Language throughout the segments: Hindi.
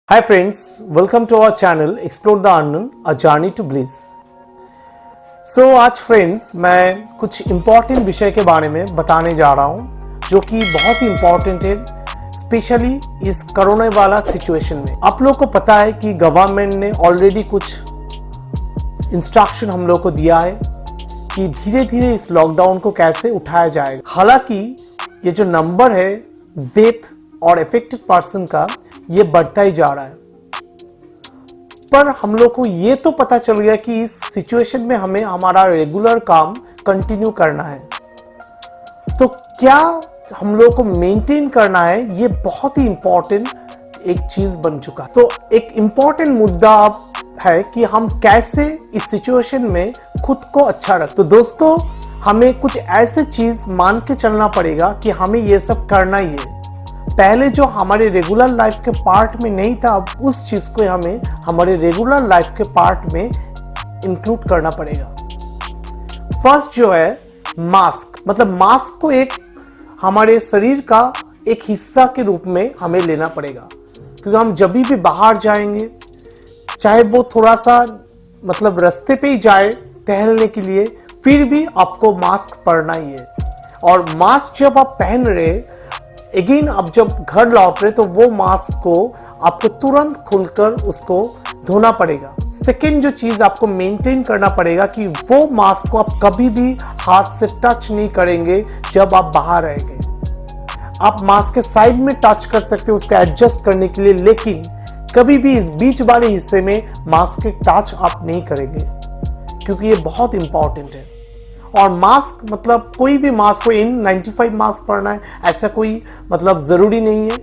Hi friends, welcome to our channel Explore the Unknown, a journey to bliss. So आज फ्रेंड्स मैं कुछ इम्पॉर्टेंट विषय के बारे में बताने जा रहा हूँ जो कि बहुत ही इम्पॉर्टेंट है, स्पेशली इस कोरोना वाला सिचुएशन में। आप लोग को पता है कि गवर्नमेंट ने ऑलरेडी कुछ इंस्ट्रक्शन हम लोग को दिया है कि धीरे धीरे इस लॉकडाउन को कैसे उठाया जाएगा। हालांकि ये जो नंबर है डेथ और अफेक्टेड पर्सन का ये बढ़ता ही जा रहा है, पर हम लोग को ये तो पता चल गया कि इस सिचुएशन में हमें हमारा रेगुलर काम कंटिन्यू करना है। तो क्या हम लोग को मेंटेन करना है, ये बहुत ही इंपॉर्टेंट एक चीज बन चुका है। तो एक इंपॉर्टेंट मुद्दा अब है कि हम कैसे इस सिचुएशन में खुद को अच्छा रखें। तो दोस्तों, हमें कुछ ऐसे चीज मान के चलना पड़ेगा कि हमें ये सब करना ही है। पहले जो हमारे रेगुलर लाइफ के पार्ट में नहीं था, अब उस चीज को हमें हमारे रेगुलर लाइफ के पार्ट में इंक्लूड करना पड़ेगा। फर्स्ट जो है मास्क, मतलब मास्क को एक हमारे शरीर का एक हिस्सा के रूप में हमें लेना पड़ेगा, क्योंकि हम जब भी बाहर जाएंगे, चाहे वो थोड़ा सा मतलब रास्ते पे ही जाए टहलने के लिए, फिर भी आपको मास्क पहनना ही है। और मास्क जब आप पहन रहे अगेन, अब जब घर लौट रहे तो वो मास्क को आपको तुरंत खोलकर उसको धोना पड़ेगा। सेकेंड जो चीज आपको मेंटेन करना पड़ेगा कि वो मास्क को आप कभी भी हाथ से टच नहीं करेंगे जब आप बाहर रहेंगे। आप मास्क के साइड में टच कर सकते हो उसको एडजस्ट करने के लिए, लेकिन कभी भी इस बीच वाले हिस्से में मास्क के टच आप नहीं करेंगे, क्योंकि ये बहुत इंपॉर्टेंट है। और मास्क मतलब कोई भी मास्क को N95 मास्क पहनना है ऐसा कोई मतलब जरूरी नहीं है,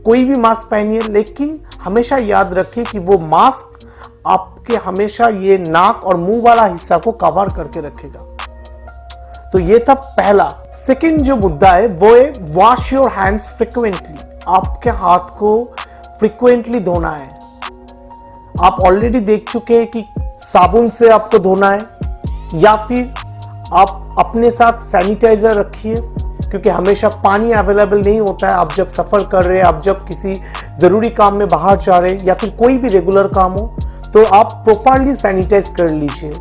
कोई भी मास्क पहनिए, लेकिन हमेशा याद रखिए कि वो मास्क आपके हमेशा ये नाक और मुंह वाला हिस्सा को कवर करके रखेगा। तो ये था पहला। सेकंड जो मुद्दा है वो है वॉश योर हैंड्स फ्रिक्वेंटली। आपके हाथ को फ्रिक्वेंटली धोना है। आप ऑलरेडी देख चुके हैं कि साबुन से आपको धोना है, या फिर आप अपने साथ सैनिटाइजर रखिए, क्योंकि हमेशा पानी अवेलेबल नहीं होता है। आप जब सफर कर रहे हैं, आप जब किसी जरूरी काम में बाहर जा रहे हैं, या फिर कोई भी रेगुलर काम हो, तो आप प्रॉपरली सैनिटाइज कर लीजिए।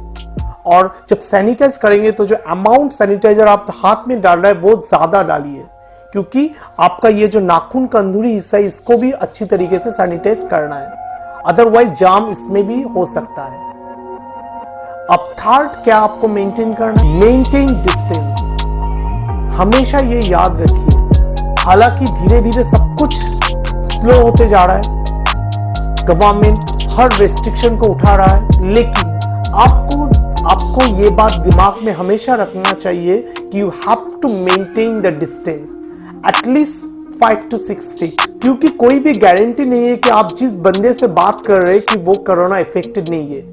और जब सैनिटाइज करेंगे तो जो अमाउंट सैनिटाइजर आप हाथ में डाल रहे हैं वो ज्यादा डालिए, क्योंकि आपका ये जो नाखून का अंदरूनी हिस्सा है इसको भी अच्छी तरीके से सैनिटाइज करना है, अदरवाइज जाम इसमें भी हो सकता है। अब थर्ड क्या आपको मेंटेन करना है? Maintain distance. हमेशा ये याद रखिए, हालांकि धीरे धीरे सब कुछ स्लो होते जा रहा है, गवर्नमेंट हर रेस्ट्रिक्शन को उठा रहा है, लेकिन आपको ये बात दिमाग में हमेशा रखना चाहिए कि you have to maintain the distance at least 5 to 6 feet, क्योंकि कोई भी गारंटी नहीं है कि आप जिस बंदे से बात कर रहे हैं कि वो कोरोना इफेक्टेड नहीं है।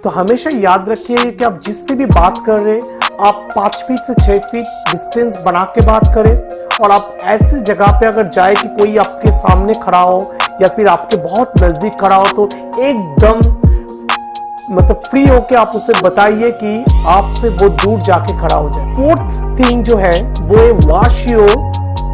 तो हमेशा याद रखिए कि आप जिससे भी बात कर रहे हैं, आप 5 फीट से 6 फीट डिस्टेंस बना के बात करें। और आप ऐसी जगह पे अगर जाए कि कोई आपके सामने खड़ा हो या फिर आपके बहुत नजदीक खड़ा हो, तो एकदम मतलब फ्री होके आप उसे बताइए कि आपसे वो दूर जाके खड़ा हो जाए। फोर्थ थिंग जो है वो है वॉश योर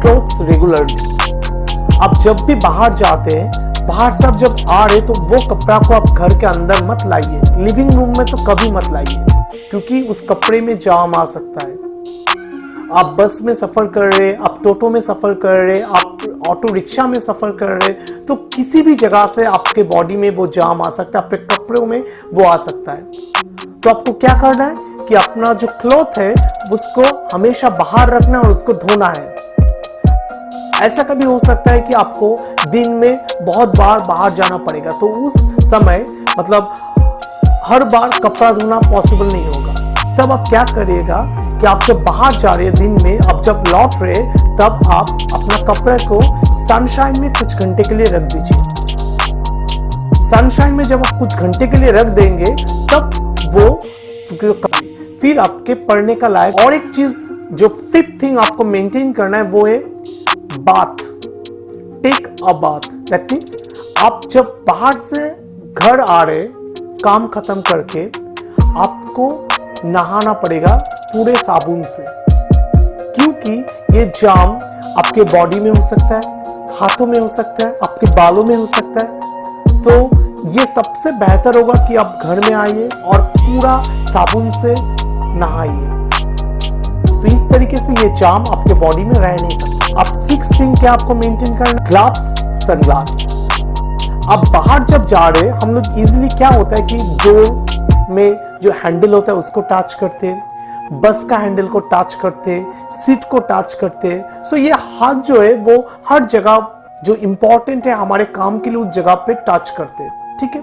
क्लोथ्स रेगुलरली। आप जब भी बाहर जाते हैं, बाहर से आप जब आ रहे तो वो कपड़ा को आप घर के अंदर मत लाइए, लिविंग रूम में तो कभी मत लाइए, क्योंकि उस कपड़े में जाम आ सकता है। आप बस में सफर कर रहे, आप टोटो में सफर कर रहे, आप ऑटो रिक्शा में सफर कर रहे, तो किसी भी जगह से आपके बॉडी में वो जाम आ सकता है, आपके कपड़ों में वो आ सकता है। तो आपको क्या करना है कि अपना जो क्लॉथ है उसको हमेशा बाहर रखना और उसको धोना है। ऐसा कभी हो सकता है कि आपको दिन में बहुत बार बाहर जाना पड़ेगा, तो उस समय मतलब हर बार कपड़ा धोना पॉसिबल नहीं होगा। तब आप क्या करिएगा कि आप जब बाहर जा रहे हैं दिन में, आप जब लौट रहे, तब आप अपना कपड़े को सनशाइन में कुछ घंटे के लिए रख दीजिए। सनशाइन में जब आप कुछ घंटे के लिए रख देंगे, तब वो फिर आपके पढ़ने का लायक। और एक चीज जो फिफ्थ थिंग आपको मेंटेन करना है वो है bath. Take a bath. That means आप जब बाहर से घर आ रहे काम खत्म करके, आपको नहाना पड़ेगा पूरे साबुन से, क्योंकि ये जाम आपके बॉडी में हो सकता है, हाथों में हो सकता है, आपके बालों में हो सकता है। तो ये सबसे बेहतर होगा कि आप घर में आइए और पूरा साबुन से नहाइए। तो इस तरीके से ये जाम आपके बॉडी में रह नहीं सकता। अब 6th थिंग क्या आपको मेंटेन करना, ग्लव्स, सनग्लास। अब बाहर जब जा रहे हम लोग इजीली क्या होता है कि डोर में जो हैंडल होता है उसको टच करते, बस का हैंडल को टच करते, सीट को टच करते। सो ये हाथ जो है वो हर जगह जो इंपॉर्टेंट है हमारे काम के लिए उस जगह पे टच करते, ठीक है।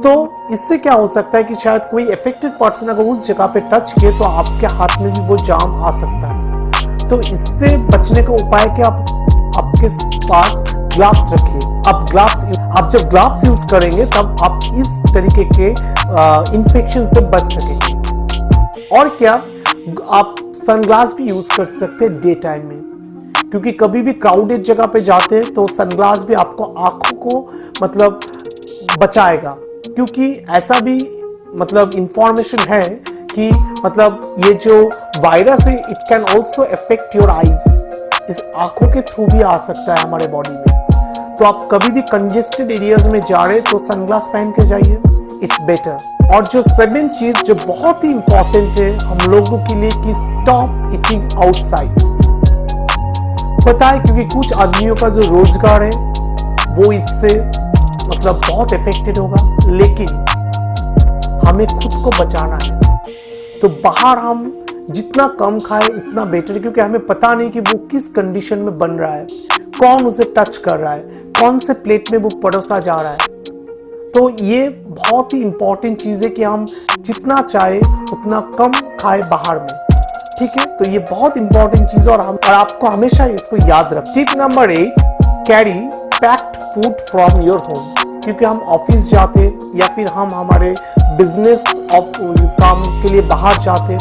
तो इससे क्या हो सकता है कि शायद कोई अफेक्टेड पर्सन अगर उस जगह पे टच किए तो आपके हाथ में भी वो जाम आ सकता है। तो इससे बचने का उपाय कि आप आपके पास ग्लव्स रखिए। आप जब ग्लव्स यूज करेंगे तब आप इस तरीके के इन्फेक्शन से बच सकेंगे। और क्या, आप सनग्लास भी यूज कर सकते हैं डे टाइम में, क्योंकि कभी भी क्राउडेड जगह पे जाते हैं तो सनग्लास भी आपको आंखों को मतलब बचाएगा। क्योंकि ऐसा भी मतलब इंफॉर्मेशन है कि मतलब ये जो वायरस है it can also affect your eyes, इस आंखों के थ्रू भी आ सकता है हमारे बॉडी में। तो आप कभी भी कंजेस्टेड एरियाज में जा रहे तो सनग्लास पहन के जाइए, इट्स बेटर। और जो 7th चीज जो बहुत ही इंपॉर्टेंट है हम लोगों के लिए कि स्टॉप ईटिंग आउटसाइड। पता है क्योंकि कुछ आदमियों का जो रोजगार है वो इससे मतलब बहुत इफेक्टेड होगा, लेकिन हमें खुद को बचाना है। तो बाहर हम जितना कम खाए उतना बेटर, क्योंकि हमें पता नहीं कि वो किस कंडीशन में बन रहा है, कौन उसे टच कर रहा है, कौन से प्लेट में वो परोसा जा रहा है। तो ये बहुत ही इंपॉर्टेंट चीज है कि हम जितना चाहे उतना कम खाए बाहर में, ठीक है। तो ये बहुत इंपॉर्टेंट चीज है और आपको हमेशा इसको याद रख। Tip number 8, carry packed food from your home. क्योंकि हम ऑफिस जाते या फिर हम हमारे बिजनेस काम के लिए बाहर जाते,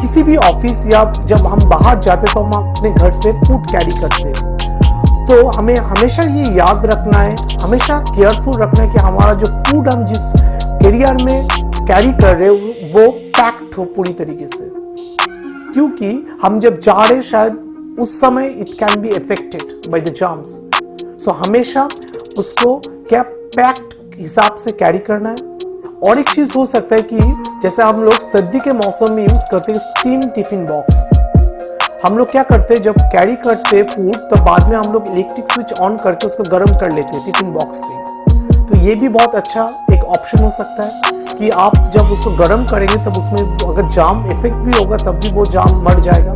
किसी भी ऑफिस या जब हम बाहर जाते तो हम अपने घर से फूड कैरी करते। तो हमें हमेशा ये याद रखना है, हमेशा केयरफुल रखना है कि हमारा जो फूड हम जिस कैरियर में कैरी कर रहे हैं वो पैक्ड हो पूरी तरीके से। क्योंकि हम जब जा रहे शायद उस समय it can be affected by the germs. So हमेशा उसको क्या पैक्ड हिसाब से कैरी करना है। और एक चीज हो सकता है कि जैसे हम लोग सर्दी के मौसम में यूज करते हैं स्टीम टिफिन बॉक्स। हम लोग क्या करते हैं जब कैरी करते हैं फूड तो बाद में हम लोग इलेक्ट्रिक स्विच ऑन करके उसको गर्म कर लेते हैं टिफिन बॉक्स पे। तो ये भी बहुत अच्छा एक ऑप्शन हो सकता है कि आप जब उसको गर्म करेंगे तब उसमें अगर जाम इफेक्ट भी होगा तब भी वो जाम मर जाएगा।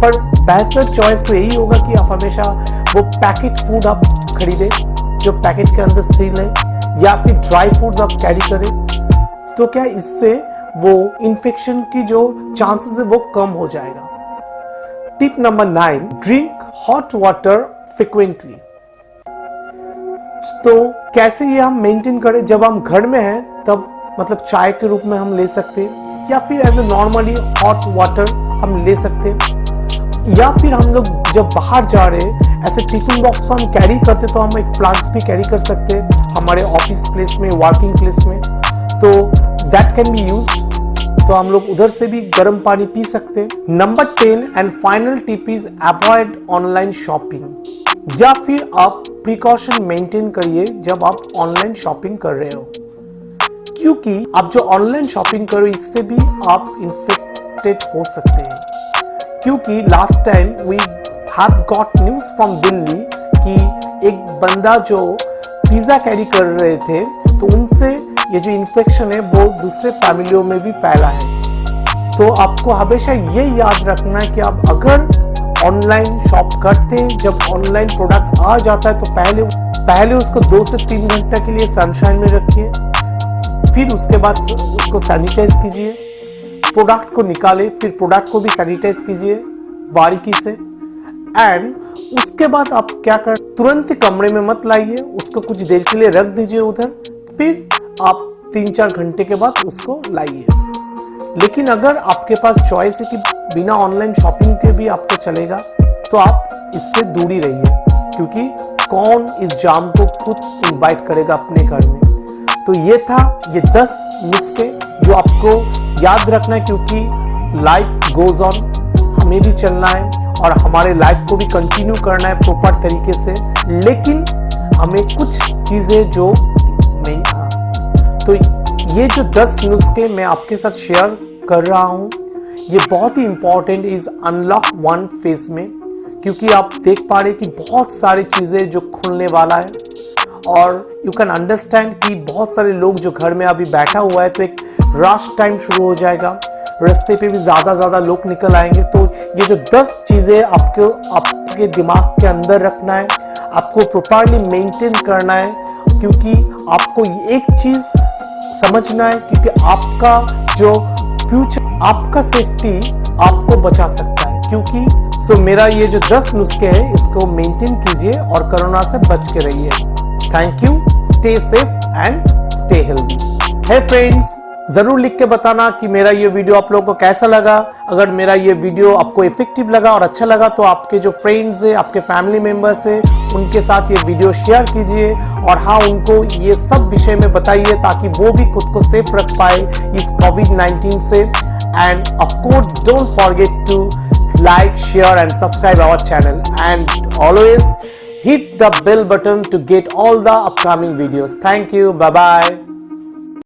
पर बेहतर चॉइस तो यही होगा कि आप हमेशा वो पैकेट फूड आप खरीदें जो पैकेट के अंदर सील है, या फिर ड्राई फूड्स आप कैरी करें। तो क्या इससे वो इन्फेक्शन की जो चांसेस है वो कम हो जाएगा। Tip number 9, drink hot water frequently. तो कैसे ये हम मेंटेन करें, जब हम घर में हैं तब मतलब चाय के रूप में हम ले सकते हैं, या फिर as a normally hot water हम ले सकते हैं, या फिर हम लोग जब बाहर जा रहे हैं ऐसे टिफिन बॉक्स हम कैरी करते तो हम एक फ्लास्क भी कैरी कर सकते हैं हमारे ऑफिस प्लेस में, वर्किंग प्लेस में। तो दैट कैन बी यूज्ड। तो हम लोग उधर से भी गर्म पानी पी सकते हैं। Number 10 and final tip is avoid online shopping. या फिर आप प्रिकॉशन मेंटेन करिए जब आप ऑनलाइन शॉपिंग कर रहे हो, क्योंकि आप जो ऑनलाइन शॉपिंग करो इससे भी आप इन्फेक्टेड हो सकते हैं। क्योंकि last time we have got news from Delhi कि एक बंदा जो पिज्जा कैरी कर रहे थे तो उनसे ये जो इन्फेक्शन है वो दूसरे फैमिलियों में भी फैला है। तो आपको हमेशा ये याद रखना है कि आप अगर ऑनलाइन शॉप करते हैं, जब ऑनलाइन प्रोडक्ट आ जाता है तो पहले उसको 2 से 3 घंटे के लिए सनशाइन में रखिए, फिर उसके बाद उसको सैनिटाइज कीजिए, प्रोडक्ट को निकाले, फिर प्रोडक्ट को भी सैनिटाइज कीजिए बारीकी से। एंड उसके बाद आप क्या कर, तुरंत कमरे में मत लाइए, उसको कुछ देर के लिए रख दीजिए उधर, फिर आप 3-4 घंटे के बाद उसको लाइए। लेकिन अगर आपके पास चॉइस है कि बिना ऑनलाइन शॉपिंग के भी आपको चलेगा तो आप इससे दूरी रहिए, क्योंकि कौन इस जाम को खुद इनवाइट करेगा अपने घर में। तो ये था ये 10 नुस्खे जो आपको याद रखना है, क्योंकि लाइफ गोज ऑन, हमें भी चलना है और हमारे लाइफ को भी कंटिन्यू करना है प्रॉपर तरीके से, लेकिन हमें कुछ चीज़ें जो नहीं, तो ये जो 10 नुस्खे मैं आपके साथ शेयर कर रहा हूँ, ये बहुत ही इंपॉर्टेंट इज अनलॉक 1 फेज में, क्योंकि आप देख पा रहे कि बहुत सारी चीज़ें जो खुलने वाला है और यू कैन अंडरस्टैंड कि बहुत सारे लोग जो घर में अभी बैठा हुआ है, तो एक रश टाइम शुरू हो जाएगा, रास्ते पे भी ज़्यादा लोग निकल आएंगे। तो ये जो 10 चीज़ें आपके दिमाग के अंदर रखना है, आपको प्रॉपरली मेंटेन करना है, क्योंकि आपको एक चीज़ समझना है, क्योंकि आपका जो फ्यूचर, आपका सेफ्टी आपको बचा सकता है। क्योंकि मेरा ये जो 10 नुस्खे हैं, इसको मेंटेन कीजिए और कोरोना से बच के रहिए। Thank you, stay safe and stay healthy. Hey friends, जरूर लिख के बताना कि मेरा ये वीडियो आप लोगों को कैसा लगा। अगर मेरा ये वीडियो आपको इफेक्टिव लगा और अच्छा लगा, तो आपके जो फ्रेंड्स है, आपके फैमिली मेंबर्स है, उनके साथ ये वीडियो शेयर कीजिए और हाँ, उनको ये सब विषय में बताइए ताकि वो भी खुद को सेफ रख पाए इस कोविड-19 से। And of course don't forget to like, share and subscribe our channel, and always hit the bell button to get all the upcoming videos. Thank you. Bye bye.